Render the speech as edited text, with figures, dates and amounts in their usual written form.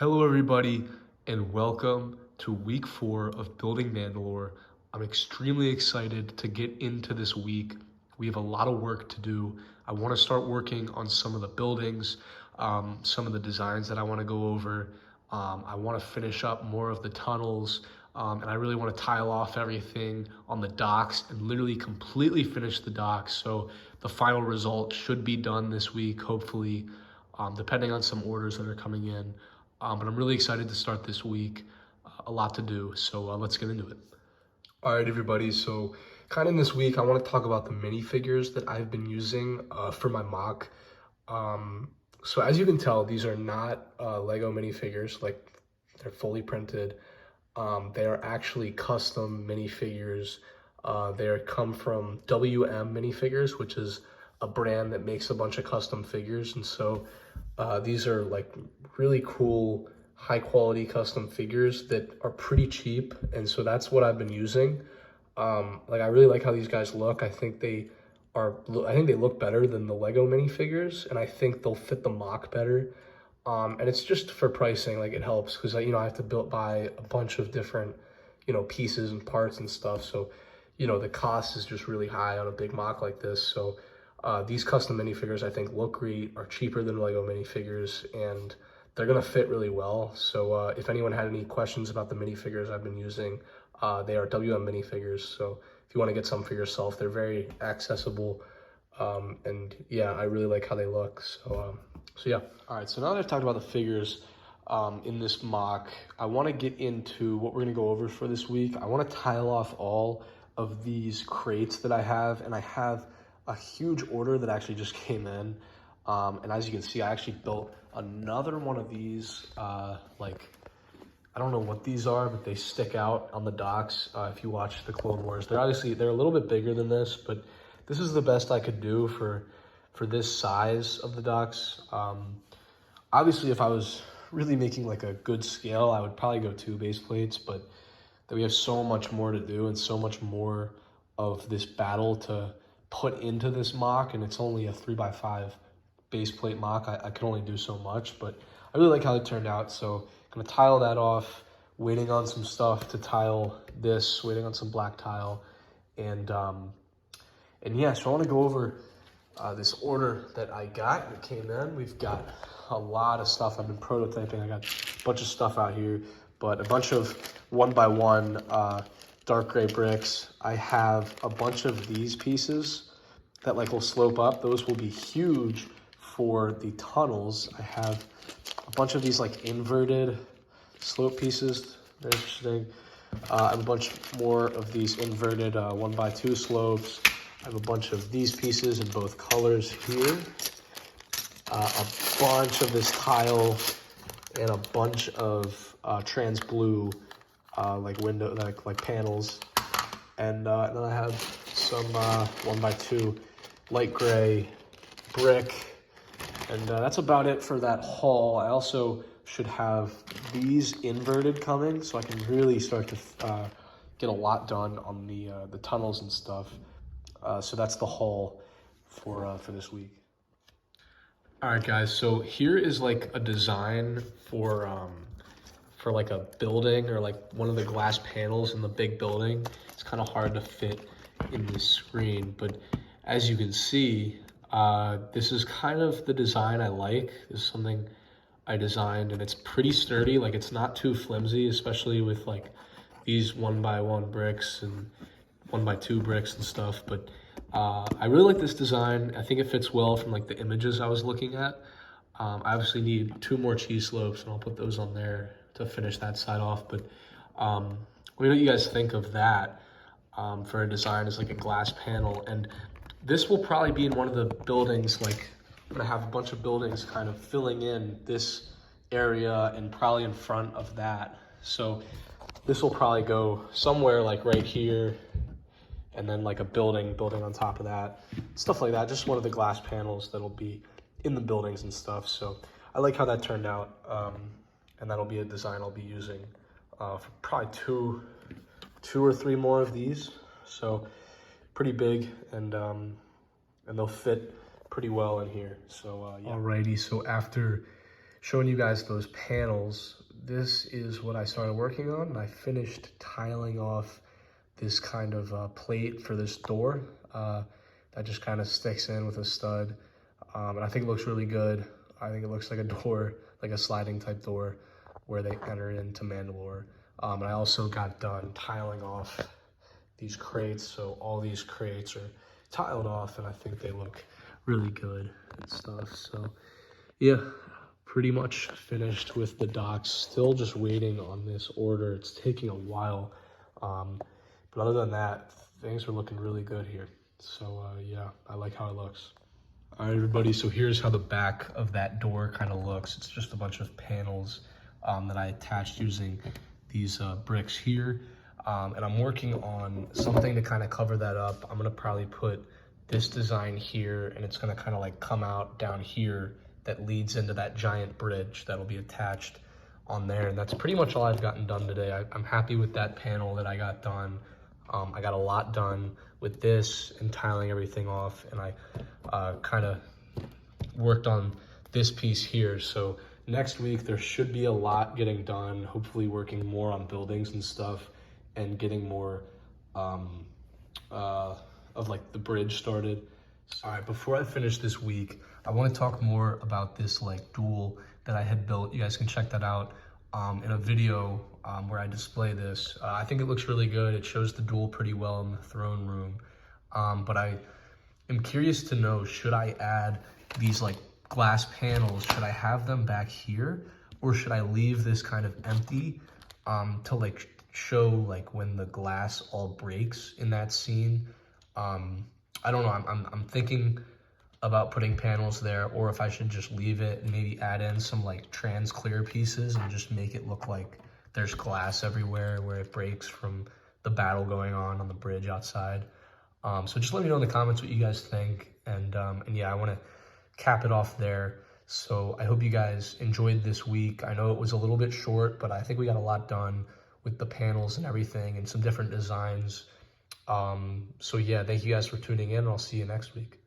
Hello, everybody, and welcome to week 4 of Building Mandalore. I'm extremely excited to get into this week. We have a lot of work to do. I want to start working on some of the buildings, some of the designs that I want to go over. I want to finish up more of the tunnels, and I really want to tile off everything on the docks and literally completely finish the docks. So the final result should be done this week, hopefully, depending on some orders that are coming in. But I'm really excited to start this week. A lot to do, so let's get into it. All right, everybody. So kind of in this week, I want to talk about the minifigures that I've been using for my mock. So as you can tell, these are not Lego minifigures, like they're fully printed. They are actually custom minifigures. They come from WM Minifigures, which is a brand that makes a bunch of custom figures. And so these are like really cool, high quality custom figures that are pretty cheap. And so that's what I've been using. Like I really like how these guys look. I think they look better than the Lego minifigures, and I think they'll fit the mock better. And it's just for pricing, like it helps because I have to buy a bunch of different, pieces and parts and stuff. So, the cost is just really high on a big mock like this. So these custom minifigures I think look great, are cheaper than Lego minifigures, and they're gonna fit really well. So if anyone had any questions about the minifigures I've been using, they are WM minifigures. So if you want to get some for yourself, they're very accessible. And yeah, I really like how they look. So yeah. All right, so now that I've talked about the figures in this mock, I want to get into what we're gonna go over for this week. I want to tile off all of these crates that I have, and I have a huge order that actually just came in. And as you can see, I actually built another one of these, I don't know what these are, but they stick out on the docks. If you watch the Clone Wars, they're a little bit bigger than this, but this is the best I could do for this size of the docks. Obviously, if I was really making like a good scale, I would probably go 2 base plates, but that we have so much more to do and so much more of this battle to put into this mock, and it's only a 3x5 base plate mock. I can only do so much, but I really like how it turned out. So I'm gonna tile that off, waiting on some stuff to tile this, waiting on some black tile, and yeah, so I want to go over this order that I got that came in. We've got a lot of stuff. I've been prototyping. I got a bunch of stuff out here, but a bunch of 1x1 dark gray bricks. I have a bunch of these pieces that will slope up. Those will be huge for the tunnels. I have a bunch of these inverted slope pieces. Very interesting. I have a bunch more of these inverted 1x2 slopes. I have a bunch of these pieces in both colors here. A bunch of this tile and a bunch of trans blue window panels. And then I have some 1x2 light gray brick. And that's about it for that haul. I also should have these inverted coming, so I can really start to get a lot done on the tunnels and stuff. So that's the haul for this week. All right, guys. So here is a design for a building or one of the glass panels in the big building. It's kind of hard to fit in this screen, but as you can see, this is kind of the design I like. This is something I designed, and it's pretty sturdy. It's not too flimsy, especially with these 1x1 bricks and 1x2 bricks and stuff. But I really like this design. I think it fits well from the images I was looking at. I obviously need 2 more cheese slopes, and I'll put those on there to finish that side off. But let me know what you guys think of that for a design as a glass panel. And this will probably be in one of the buildings. I'm gonna have a bunch of buildings kind of filling in this area and probably in front of that. So this will probably go somewhere right here, and then a building on top of that, stuff like that. Just one of the glass panels that'll be in the buildings and stuff. So I like how that turned out, and that'll be a design I'll be using for probably two or three more of these. So pretty big, and they'll fit pretty well in here. So yeah. Alrighty, so after showing you guys those panels. This is what I started working on. I finished tiling off this kind of plate for this door that just kind of sticks in with a stud. And I think it looks really good. I think it looks like a door, like a sliding type door where they enter into Mandalore. And I also got done tiling off these crates. So all these crates are tiled off and I think they look really good and stuff. So yeah, pretty much finished with the docks. Still just waiting on this order. It's taking a while. But other than that, things are looking really good here. So yeah, I like how it looks. All right, everybody, so here's how the back of that door kind of looks. It's just a bunch of panels that I attached using these bricks here. And I'm working on something to kind of cover that up. I'm gonna probably put this design here, and it's gonna kind of like come out down here that leads into that giant bridge that'll be attached on there. And that's pretty much all I've gotten done today. I'm happy with that panel that I got done. I got a lot done with this and tiling everything off, and I kind of worked on this piece here. So next week there should be a lot getting done, hopefully working more on buildings and stuff and getting more of like the bridge started. All right, before I finish this week, I want to talk more about this like duel that I had built. You guys can check that out in a video where I display this. I think it looks really good. It shows the duel pretty well in the throne room. But I am curious to know, should I add these like glass panels? Should I have them back here, or should I leave this kind of empty to like show like when the glass all breaks in that scene? I don't know. I'm thinking about putting panels there, or if I should just leave it and maybe add in some like trans clear pieces and just make it look like there's glass everywhere where it breaks from the battle going on the bridge outside. So just let me know in the comments what you guys think. And yeah, I want to cap it off there. So I hope you guys enjoyed this week. I know it was a little bit short, but I think we got a lot done with the panels and everything and some different designs. So yeah, thank you guys for tuning in, and I'll see you next week.